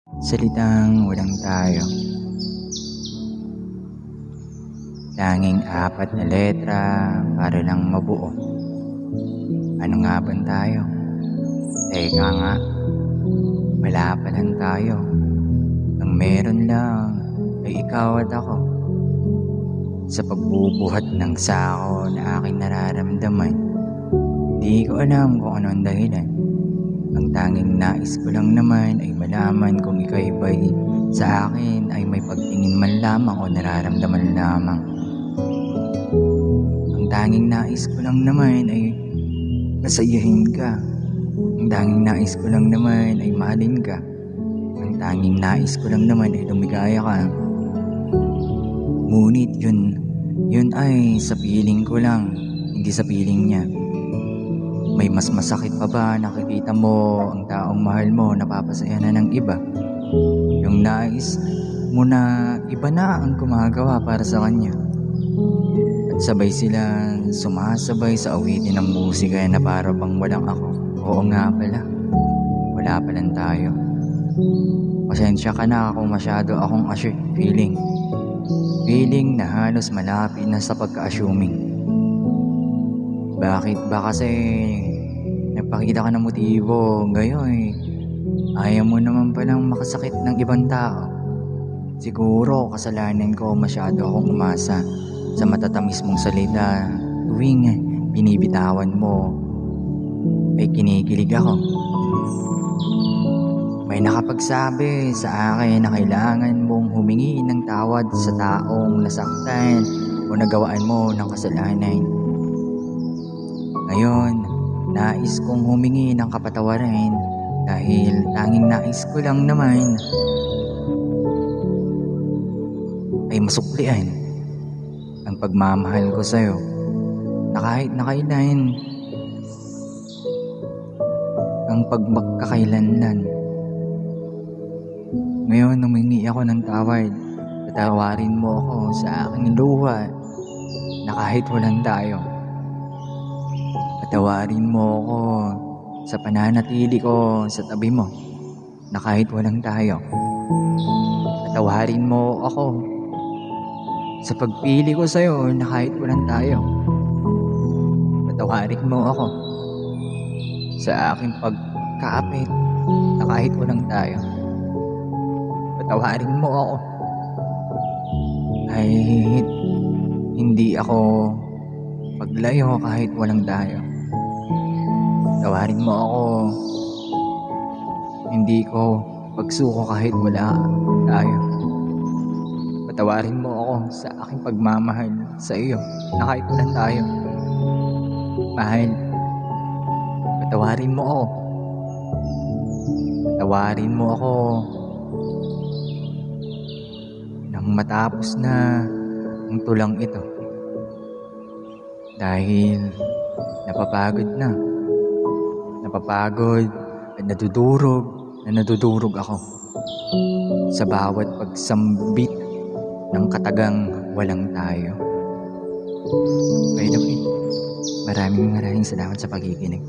Salitang walang tayo, tanging apat na letra para lang mabuo. Ano nga bang tayo? Teka nga, wala pa lang tayo. Ang meron lang ay ikaw at ako. Sa pagbubuhat ng sako na aking nararamdaman, di ko alam kung ano ang dahilan. Ang tanging nais ko lang naman ay malaman kung ika'y ba'y sa akin ay may pagtingin man lamang o nararamdaman lamang. Ang tanging nais ko lang naman ay masayahin ka. Ang tanging nais ko lang naman ay mahalin ka. Ang tanging nais ko lang naman ay lumigaya ka. Ngunit yun ay sa piling ko lang, hindi sa piling niya. May mas masakit pa ba nakikita mo ang taong mahal mo napapasaya na ng iba? Yung nais mo na iba na ang gumagawa para sa kanya. At sabay sila sumasabay sa awitin ng musika na para bang walang ako. Oo nga pala, wala pa lang tayo. Pasensya ka na kung masyado akong feeling na halos malapit na sa pagka-assuming. Bakit ba kasi nagpakita ka ng motibo ngayon ayaw mo naman palang makasakit ng ibang tao? Siguro kasalanan ko masyado akong umasa sa matatamis mong salita. Tuwing binibitawan mo ay kinikilig ako. May nakapagsabi sa akin na kailangan mong humingi ng tawad sa taong nasaktan o nagawaan mo ng kasalanan. Ngayon, nais kong humingi ng kapatawaran dahil tanging nais ko lang naman ay masuklian ang pagmamahal ko sa'yo na kahit na kailan ang pagmagkakailanlan. Ngayon, humingi ako ng tawad. Patawarin mo ako sa aking luha na kahit walang tayo. Patawarin mo ako sa pananatili ko sa tabi mo na kahit walang tayo. Patawarin mo ako sa pagpili ko sa'yo na kahit walang tayo. Patawarin mo ako sa aking pagkaapit na kahit walang tayo. Patawarin mo ako kahit hindi ako paglayo kahit walang tayo. Patawarin mo ako hindi ko pagsuko kahit wala tayo. Patawarin mo ako sa aking pagmamahal sa iyo na kahit walang tayo. Mahal, patawarin mo ako. Patawarin mo ako nang matapos na ang tulang ito. Dahil napapagod at nadudurog ako sa bawat pagsambit ng katagang walang tayo. By the way, maraming salamat sa pakikinig.